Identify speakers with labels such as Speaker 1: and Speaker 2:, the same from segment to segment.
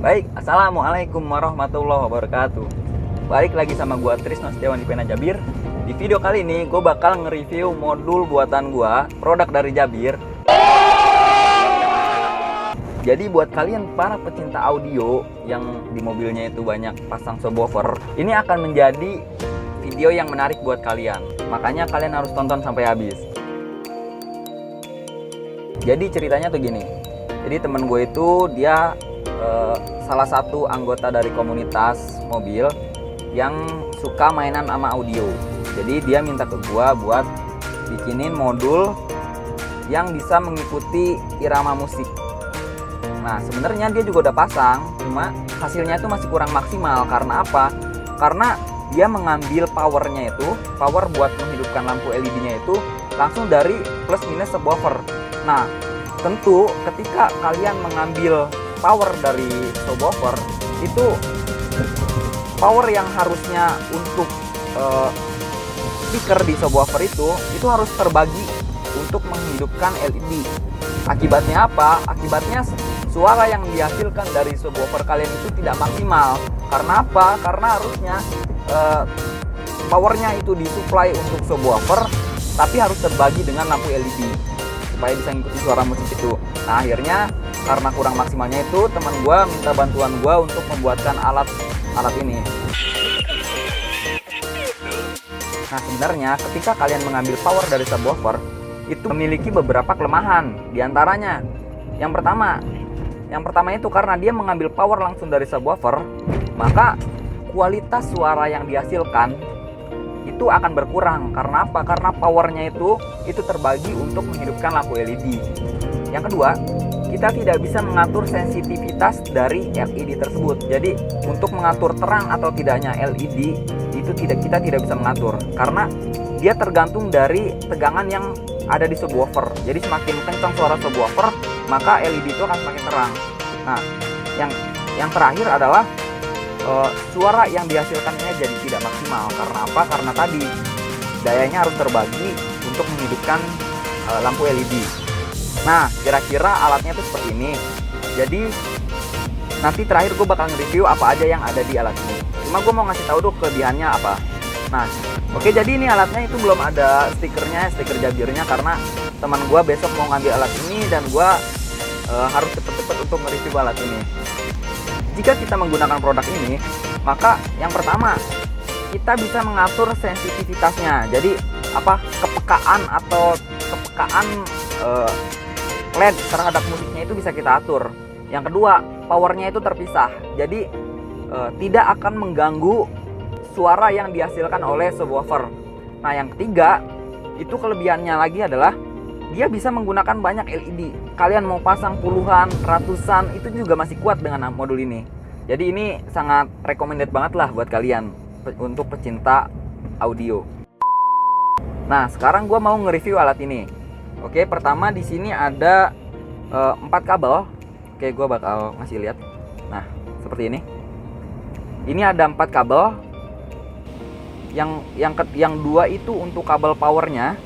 Speaker 1: Baik, assalamualaikum warahmatullahi wabarakatuh. Balik lagi sama gua Trisno Setiawan di Pena Jabir. Di video kali ini gue bakal nge-review modul buatan gua, produk dari Jabir. Jadi buat kalian para pecinta audio yang di mobilnya itu banyak pasang subwoofer, ini akan menjadi video yang menarik buat kalian. Makanya kalian harus tonton sampai habis. Jadi ceritanya tuh gini. Jadi temen gue itu dia salah satu anggota dari komunitas mobil yang suka mainan sama audio. Jadi dia minta ke gua buat bikinin modul yang bisa mengikuti irama musik. Nah sebenarnya dia juga udah pasang, cuma hasilnya itu masih kurang maksimal. Karena apa? Karena dia mengambil powernya itu, power buat menghidupkan lampu LED-nya itu langsung dari plus minus subwoofer. Nah tentu ketika kalian mengambil power dari subwoofer itu power yang harusnya untuk speaker di subwoofer itu harus terbagi untuk menghidupkan LED. Akibatnya apa? Akibatnya suara yang dihasilkan dari subwoofer kalian itu tidak maksimal. Karena apa? Karena harusnya powernya itu disuplai untuk subwoofer, tapi harus terbagi dengan lampu LED supaya bisa ngikutin suara musik itu. Nah akhirnya karena kurang maksimalnya itu, teman gue minta bantuan gue untuk membuatkan alat ini. Nah sebenarnya ketika kalian mengambil power dari subwoofer itu memiliki beberapa kelemahan. Di antaranya yang pertama itu karena dia mengambil power langsung dari subwoofer, maka kualitas suara yang dihasilkan itu akan berkurang. Karena apa? Karena powernya itu terbagi untuk menghidupkan lampu LED. Yang kedua, kita tidak bisa mengatur sensitivitas dari LED tersebut. Jadi untuk mengatur terang atau tidaknya LED itu kita tidak bisa mengatur karena dia tergantung dari tegangan yang ada di subwoofer. Jadi semakin kencang suara subwoofer, maka LED itu akan semakin terang. Nah, yang terakhir adalah suara yang dihasilkannya jadi tidak maksimal. Karena apa? Karena tadi dayanya harus terbagi untuk menghidupkan lampu LED. Nah, kira-kira alatnya tuh seperti ini. Jadi nanti terakhir gue bakal nge-review apa aja yang ada di alat ini. Cuma gue mau ngasih tahu dulu kelebihannya apa. Nah, oke, jadi ini alatnya itu belum ada stikernya, stiker Jabirnya, karena teman gue besok mau ngambil alat ini dan gue harus cepet-cepet untuk nge-review alat ini. Jika kita menggunakan produk ini, maka yang pertama kita bisa mengatur sensitivitasnya. Jadi apa? Kepekaan LED terhadap musiknya itu bisa kita atur. Yang kedua, powernya itu terpisah. Jadi tidak akan mengganggu suara yang dihasilkan oleh subwoofer. Nah, yang ketiga, itu kelebihannya lagi adalah dia bisa menggunakan banyak LED. Kalian mau pasang puluhan, ratusan, itu juga masih kuat dengan modul ini. Jadi ini sangat recommended banget lah buat kalian untuk pecinta audio. Nah, sekarang gue mau nge-review alat ini. Oke, pertama di sini ada 4 kabel. Oke, gue bakal ngasih lihat. Nah, seperti ini. Ini ada 4 kabel. Yang dua itu untuk kabel powernya.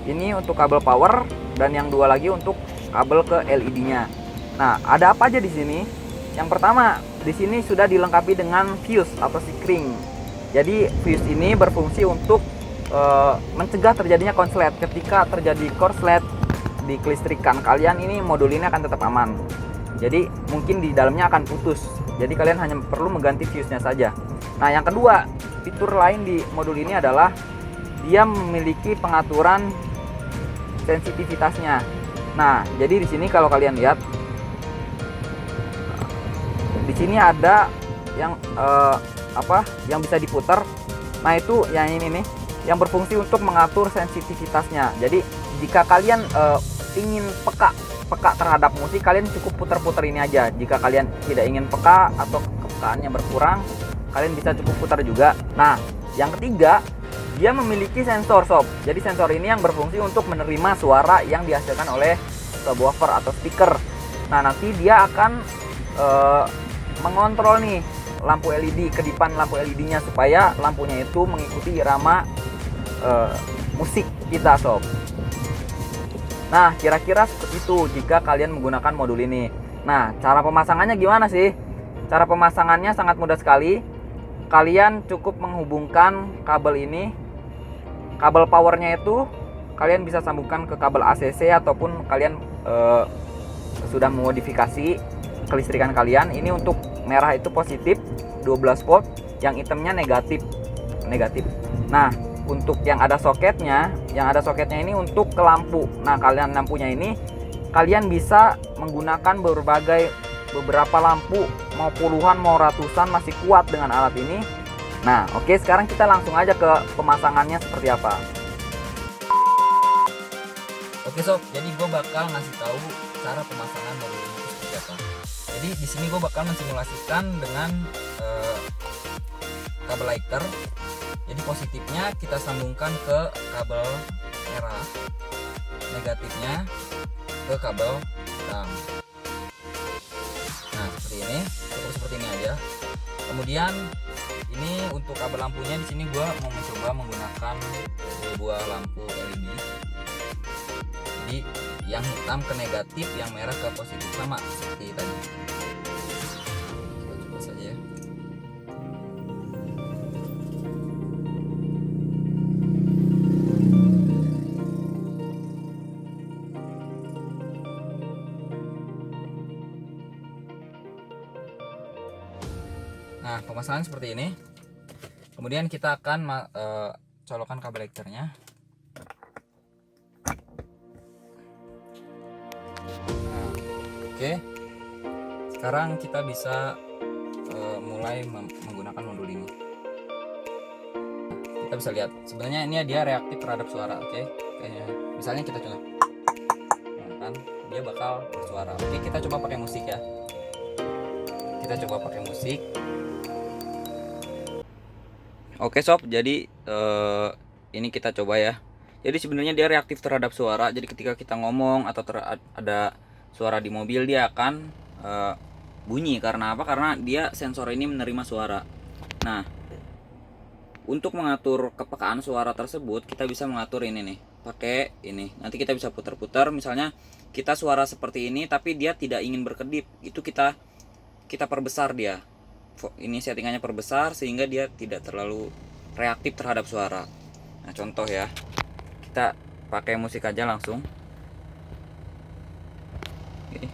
Speaker 1: Ini untuk kabel power dan yang dua lagi untuk kabel ke LED-nya. Nah, ada apa aja di sini? Yang pertama, di sini sudah dilengkapi dengan fuse atau sikring. Jadi fuse ini berfungsi untuk mencegah terjadinya konslet. Ketika terjadi korslet di kelistrikan kalian, ini modul ini akan tetap aman. Jadi mungkin di dalamnya akan putus. Jadi kalian hanya perlu mengganti fuse-nya saja. Nah, yang kedua, fitur lain di modul ini adalah dia memiliki pengaturan sensitivitasnya. Nah, jadi di sini kalau kalian lihat, di sini ada yang yang bisa diputar. Nah, itu yang ini nih, yang berfungsi untuk mengatur sensitivitasnya. Jadi jika kalian ingin peka terhadap musik, kalian cukup putar-putar ini aja. Jika kalian tidak ingin peka atau kepekaannya berkurang, kalian bisa cukup putar juga. Nah, yang ketiga, dia memiliki sensor sob. Jadi sensor ini yang berfungsi untuk menerima suara yang dihasilkan oleh subwoofer atau speaker. Nah, nanti dia akan mengontrol nih lampu LED, kedipan lampu LED-nya supaya lampunya itu mengikuti irama musik kita sob. Nah, kira-kira seperti itu jika kalian menggunakan modul ini. Nah, cara pemasangannya gimana sih? Cara pemasangannya sangat mudah sekali. Kalian cukup menghubungkan kabel ini. Kabel powernya itu kalian bisa sambungkan ke kabel ACC ataupun kalian sudah memodifikasi kelistrikan kalian. Ini untuk merah itu positif 12 volt, yang hitamnya negatif. Nah, untuk yang ada soketnya ini untuk ke lampu. Nah, kalian lampunya ini kalian bisa menggunakan beberapa lampu, mau puluhan mau ratusan, masih kuat dengan alat ini. Nah, oke, sekarang kita langsung aja ke pemasangannya seperti apa. Oke sob, jadi gue bakal ngasih tahu cara pemasangan mobil ini seperti apa. Jadi di sini gue bakal mensimulasikan dengan kabel lighter. Jadi positifnya kita sambungkan ke kabel merah, negatifnya ke kabel hitam. Nah, seperti ini, cukup seperti ini aja. Kemudian ini untuk kabel lampunya, di sini gua mau mencoba menggunakan dua buah lampu LED. Jadi yang hitam ke negatif, yang merah ke positif, sama seperti tadi. Kita coba saja ya. Nah, pemasangan seperti ini. Kemudian kita akan colokkan kabel lighternya. Nah, oke. Sekarang kita bisa mulai menggunakan modul ini. Nah, kita bisa lihat sebenarnya ini dia reaktif terhadap suara. Oke, kayaknya misalnya kita coba, nah, kan dia bakal bersuara. Oke, kita coba pakai musik ya. Kita coba pakai musik. Oke sob, jadi ini kita coba ya. Jadi sebenarnya dia reaktif terhadap suara. Jadi ketika kita ngomong atau ada suara di mobil, dia akan bunyi. Karena apa? Karena dia sensor ini menerima suara. Nah, untuk mengatur kepekaan suara tersebut, kita bisa mengatur ini nih, pakai ini. Nanti kita bisa putar-putar. Misalnya kita suara seperti ini, tapi dia tidak ingin berkedip, itu kita perbesar dia. Ini settingannya perbesar sehingga dia tidak terlalu reaktif terhadap suara. Nah, contoh ya, kita pakai musik aja langsung. Oke.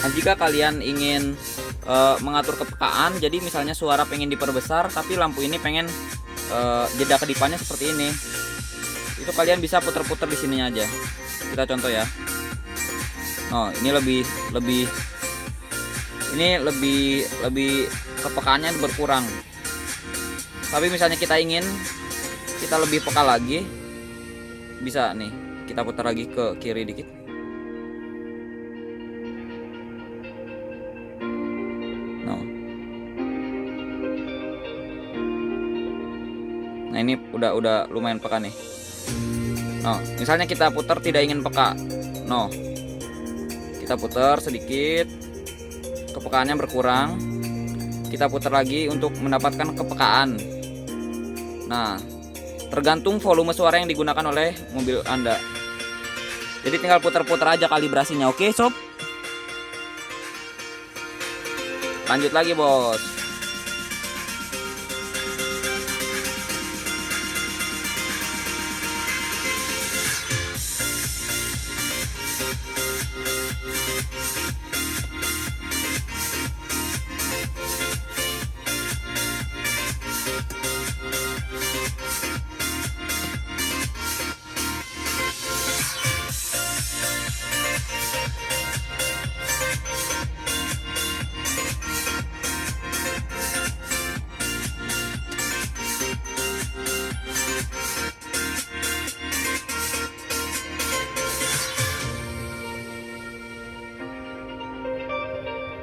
Speaker 1: Nah, jika kalian ingin mengatur kepekaan, jadi misalnya suara pengen diperbesar tapi lampu ini pengen jeda kedipannya seperti ini, itu kalian bisa putar-putar di sini aja. Kita contoh ya. Oh, ini lebih kepekaannya berkurang. Tapi misalnya kita ingin kita lebih peka lagi, bisa nih kita putar lagi ke kiri dikit. Nah, ini udah lumayan peka nih. Nah, misalnya kita putar tidak ingin peka. No. Kita putar sedikit, kepekaannya berkurang. Kita putar lagi untuk mendapatkan kepekaan. Nah, tergantung volume suara yang digunakan oleh mobil Anda. Jadi tinggal putar-putar aja kalibrasinya. Oke, sob. Lanjut lagi, bos.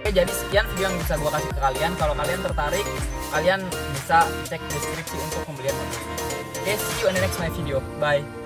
Speaker 1: Oke, jadi sekian video yang bisa gue kasih ke kalian. Kalau kalian tertarik, kalian bisa cek deskripsi untuk pembelian mobil ini. Oke, see you in the next my video. Bye.